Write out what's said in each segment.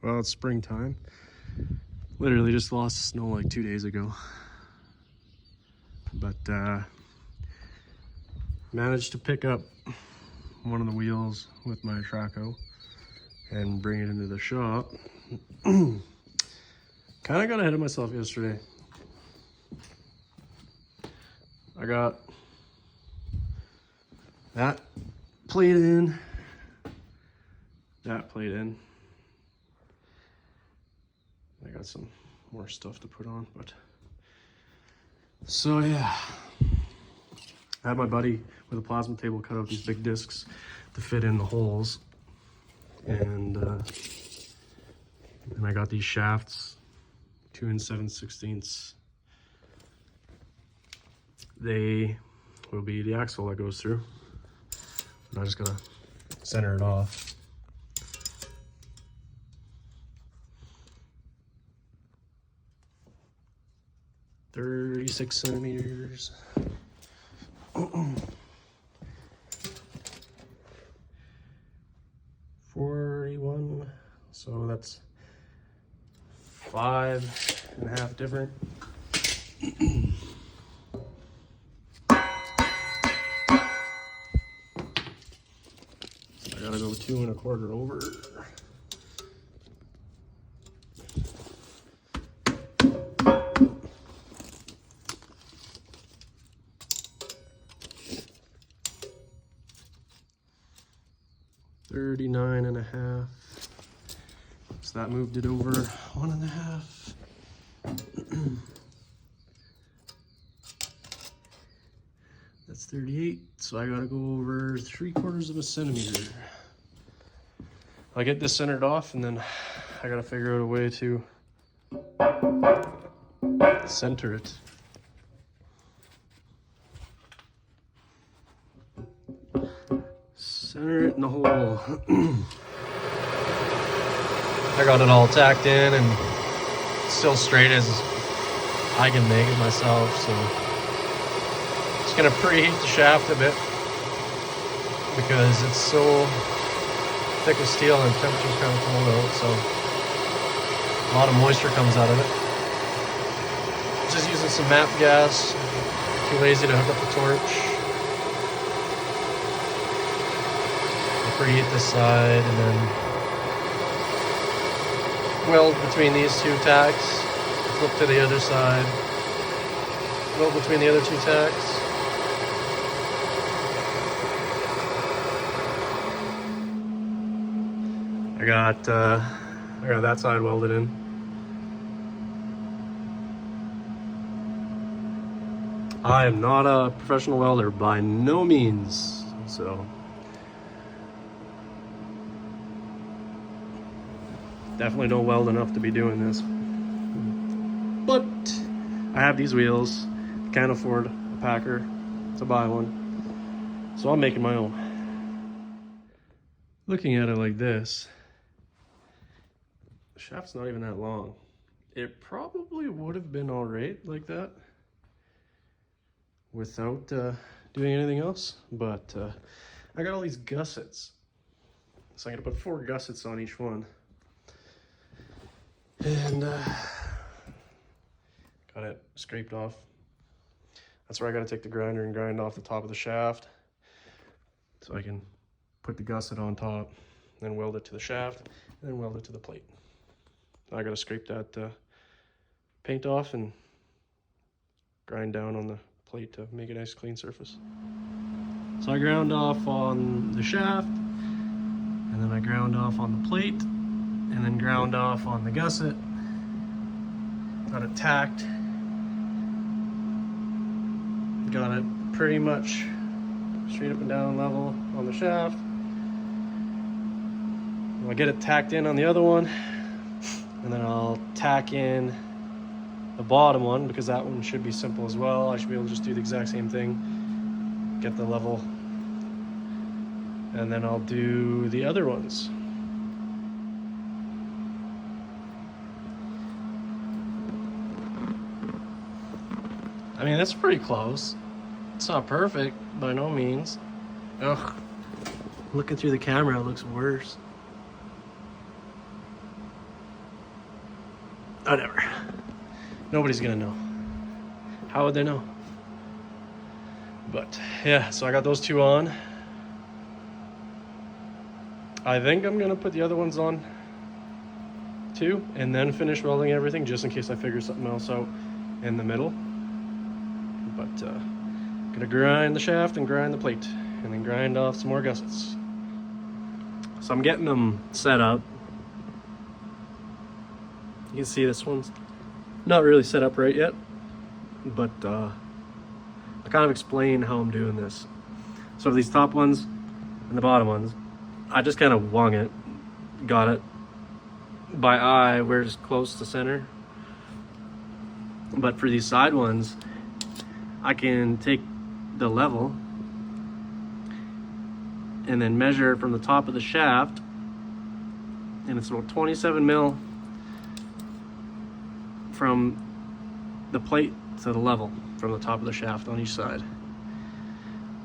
Well, it's springtime. Literally just lost snow like 2 days ago. But managed to pick up one of the wheels with my Traco and bring it into the shop. Kind of got ahead of myself yesterday. I got that plate in, that plate in. I got some more stuff to put on, but so yeah. I had my buddy with a plasma table cut out these big discs to fit in the holes, and I got these shafts, 2 7/16. They will be the axle that goes through. And I just gotta center it off. $36 cm. 41. So that's 5.5 different. I gotta go 2 1/4 over. $39.5. So that moved it over 1.5. That's 38. So I gotta go over 3/4 centimeter. I'll get this centered off, and then I gotta figure out a way to center it. Center it in the hole. I got it all tacked in and still straight as I can make it myself, so just gonna preheat the shaft a bit because it's so thick with steel and temperature's kind of cold out, so a lot of moisture comes out of it. Just using some MAP gas. Too lazy to hook up the torch. I'll preheat this side and then weld between these 2 tacks. Flip to the other side. Weld between the other 2 tacks. I got that side welded in. I am not a professional welder by no means, so definitely don't weld enough to be doing this. But I have these wheels, can't afford a packer to buy one, so I'm making my own. Looking at it like this, the shaft's not even that long. It probably would have been all right like that without doing anything else, but I got all these gussets, so I'm gonna put 4 gussets on each one, and got it scraped off. That's where I gotta take the grinder and grind off the top of the shaft so I can put the gusset on top, then weld it to the shaft, and then weld it to the plate. I gotta scrape that paint off and grind down on the plate to make a nice clean surface. So I ground off on the shaft, and then I ground off on the plate, and then ground off on the gusset. Got it tacked. Got it pretty much straight up and down level on the shaft. I'll get it tacked in on the other one, and then I'll tack in the bottom one because that one should be simple as well. I should be able to just do the exact same thing, get the level, and then I'll do the other ones. I mean, that's pretty close. It's not perfect by no means. Ugh. Looking through the camera, it looks worse. Whatever. Nobody's gonna know. How would they know? But yeah, so I got those two on. I think I'm gonna put the other ones on too, and then finish welding everything, just in case I figure something else out in the middle. But gonna grind the shaft and grind the plate, and then grind off some more gussets. So I'm getting them set up. You can see this one's not really set up right yet, but I kind of explain how I'm doing this. So these top ones and the bottom ones, I just kind of wung it, got it by eye where it's close to center. But for these side ones, I can take the level and then measure from the top of the shaft, and it's about 27 mil from the plate to the level from the top of the shaft on each side.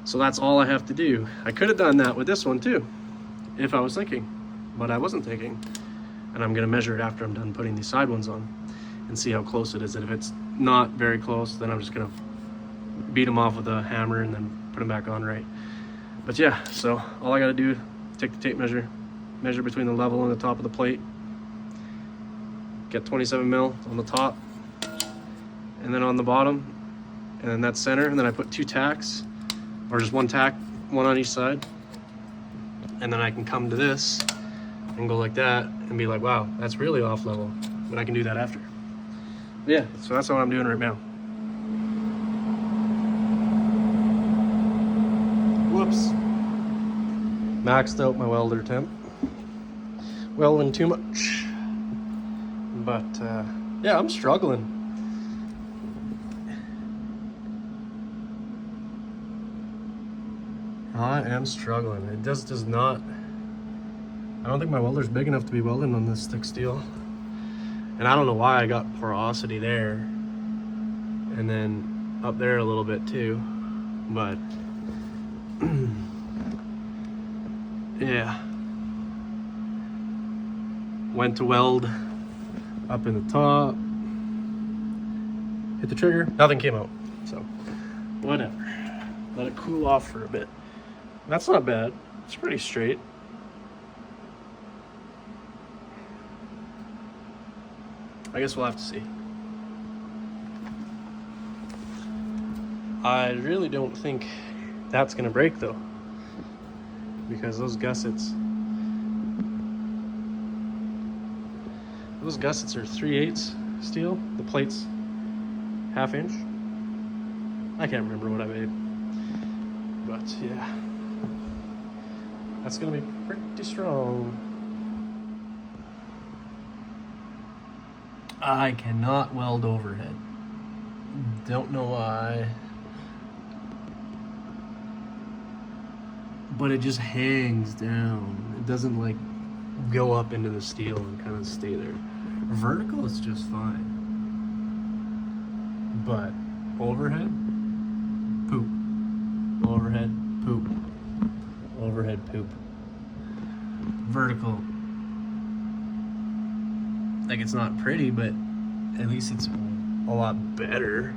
So that's all I have to do. I could have done that with this one too, if I was thinking, but I wasn't thinking. And I'm gonna measure it after I'm done putting these side ones on and see how close it is. And if it's not very close, then I'm just gonna beat them off with a hammer and then put them back on right. But yeah, so all I gotta do, take the tape measure, measure between the level and the top of the plate, get 27 mil on the top, and then on the bottom, and then that's center, and then I put 2 tacks, or just 1 tack, 1 on each side, and then I can come to this and go like that and be like, wow, that's really off level, but I can do that after. But yeah, so that's what I'm doing right now. Whoops. Maxed out my welder temp. Welding too much. But yeah, I'm struggling. I am struggling. It just does not. I don't think my welder's big enough to be welding on this thick steel. And I don't know why I got porosity there. And then up there a little bit too. But yeah. Went to weld up in the top, hit the trigger, nothing came out. So whatever, let it cool off for a bit. That's not bad, it's pretty straight. I guess we'll have to see. I really don't think that's gonna break though, because those gussets are 3/8 steel. The plate's 1/2 inch. I can't remember what I made, but yeah, that's gonna be pretty strong. I cannot weld overhead. Don't know why, but it just hangs down. It doesn't like go up into the steel and kind of stay there. Vertical is just fine, but overhead, poop. Overhead, poop. Overhead, poop. Vertical, like, it's not pretty, but at least it's a lot better.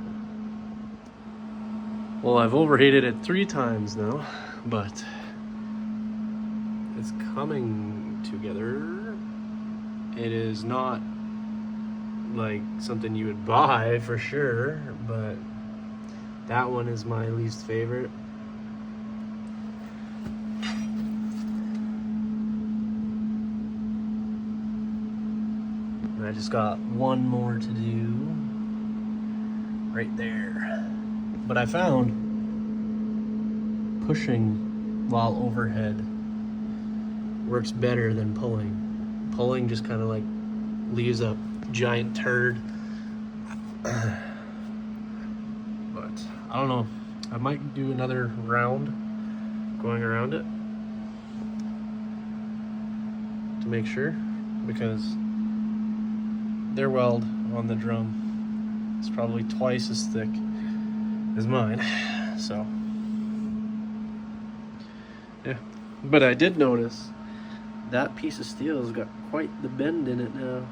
Well, I've overheated it 3 times now, but it's coming together. It is not like something you would buy for sure, but that one is my least favorite. And I just got one more to do right there. But I found pushing while overhead works better than pulling. Pulling just kind of like leaves a giant turd. But I don't know. I might do another round going around it to make sure, because their weld on the drum is probably twice as thick as mine. So yeah, but I did notice that piece of steel has got quite the bend in it now.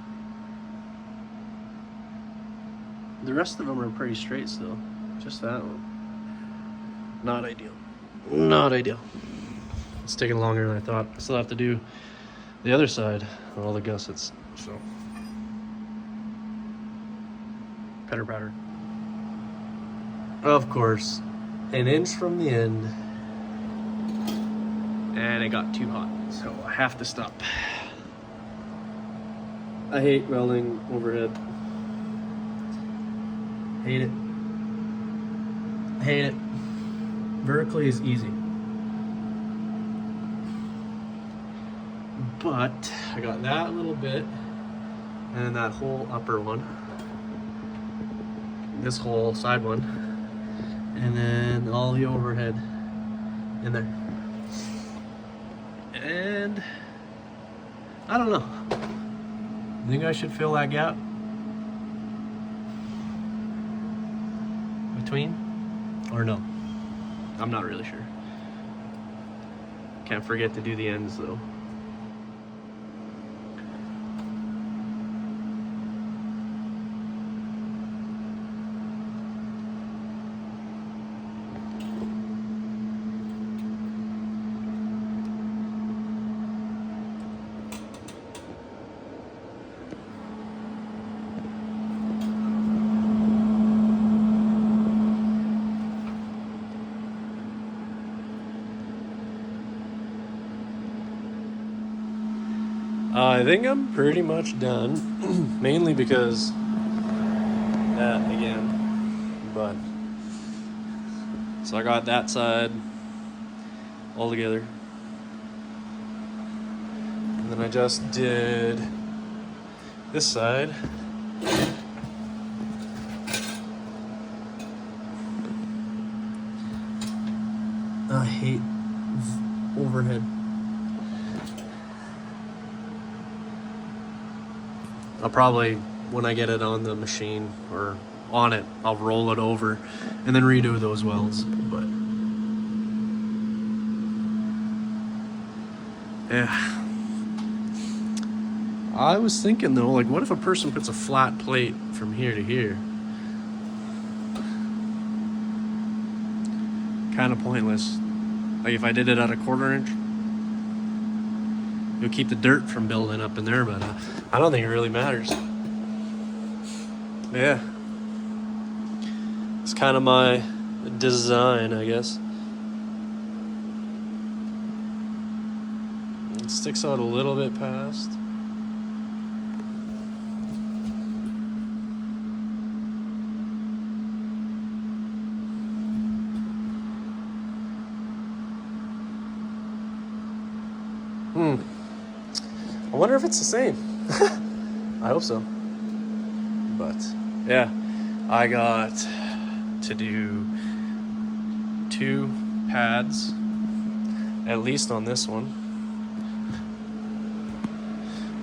The rest of them are pretty straight still. Just that one. Not ideal. Not ideal. It's taking longer than I thought. I still have to do the other side of all the gussets, so. Pitter patter. Of course, an inch from the end, and it got too hot, so I have to stop. I hate welding overhead. Hate it. Hate it. Vertically is easy. But I got that little bit, and then that whole upper one. This whole side one. And then all the overhead in there. And I don't know. Think I should fill that gap between, or no? I'm not really sure. Can't forget to do the ends though. I think I'm pretty much done, mainly because that again, but so I got that side all together, and then I just did this side. I hate overhead. I'll probably, when I get it on the machine or on it, I'll roll it over and then redo those welds. But yeah, I was thinking though, like, what if a person puts a flat plate from here to here? Kind of pointless. Like if I did it at a 1/4 inch, it'll keep the dirt from building up in there, but I don't think it really matters. Yeah. It's kind of my design, I guess. It sticks out a little bit past. I wonder if it's the same. I hope so. But yeah, I got to do 2 pads, at least on this one.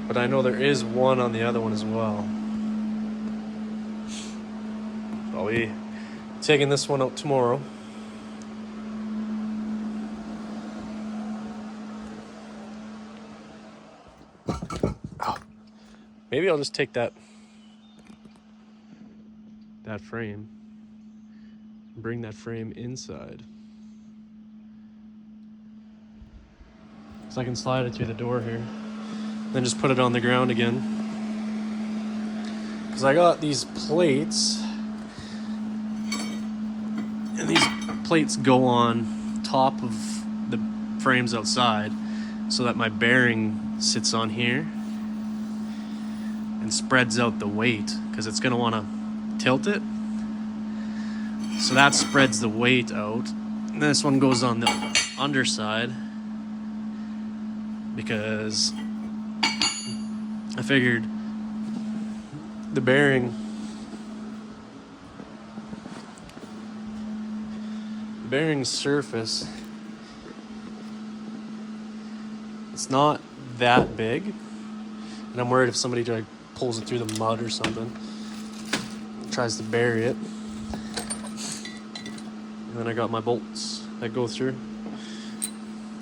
But I know there is one on the other one as well. I'll be taking this one out tomorrow. Maybe I'll just take that frame, bring that frame inside, so I can slide it through the door here, then just put it on the ground again. Because I got these plates, and these plates go on top of the frames outside, so that my bearing sits on here and spreads out the weight, because it's going to want to tilt it. So that spreads the weight out. And this one goes on the underside because I figured the bearing surface, it's not that big, and I'm worried if somebody pulls it through the mud or something, tries to bury it. And then I got my bolts that go through.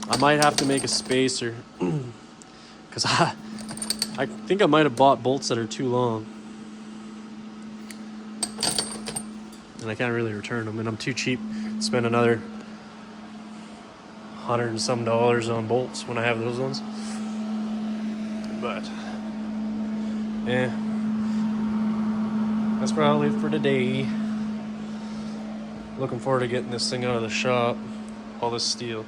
I might have to make a spacer because I think I might have bought bolts that are too long. and I can't really return them, and I'm too cheap to spend another $100 and some on bolts when I have those ones. But yeah, that's probably for today. Looking forward to getting this thing out of the shop, all this steel.